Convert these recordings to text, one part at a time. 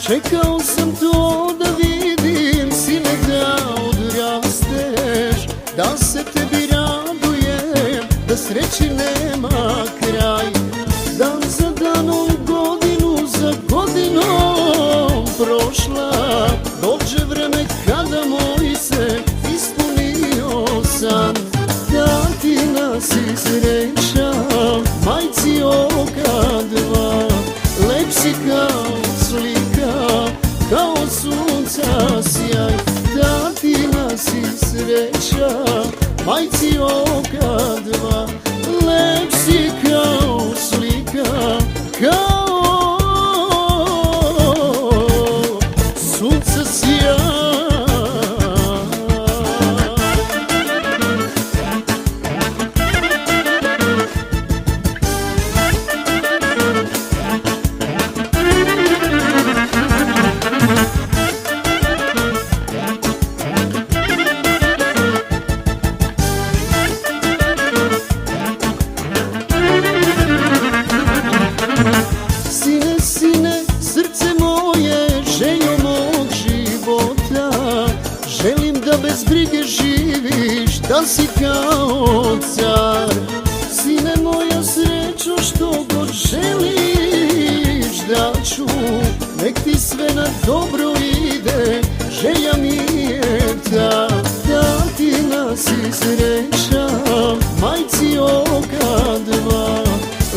Čekao sam to da vidim, sine, da odrasteš, da se tebi radujem, da sreći nema kraj. Dan za danom, godinu za godinom prošla, dođe vreme kada moj se ispunio san. Da ti nasi sreća, majci oka dva, lep si kao slika, kao sunca sjaj. Da ti nasi sreća, majci oka dva, lep si kao slika, kao sunca sjaj. Sine, srce moje, željo mog života, želim da bez brige živiš, da si kao car. Sine, moja srećo, što god želiš da ću, nek ti sve na dobro ide, želja mi je ta. Da ti nasi sreća, majci oka dva,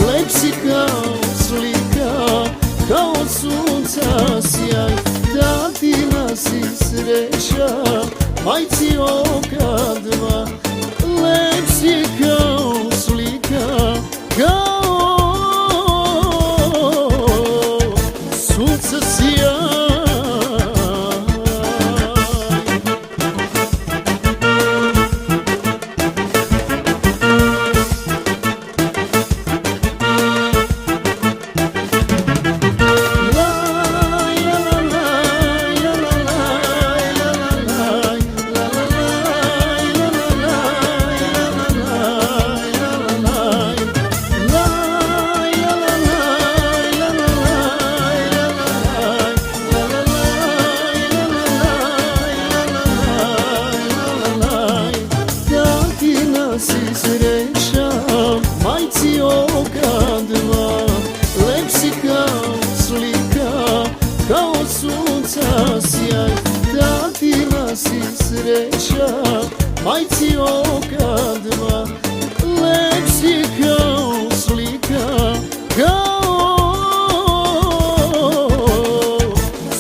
lep si kao slika, kao sunca sjaj. Da ti nasi sreća, majci oka dva, lep si kao slika, kao sunca sjaj. Si sreća, majci oka dva, lep si kao slika, kao sunca sjaj. Da ti nasi sreća, majci oka dva, lep si kao slika, kao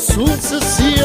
sunca sjaj.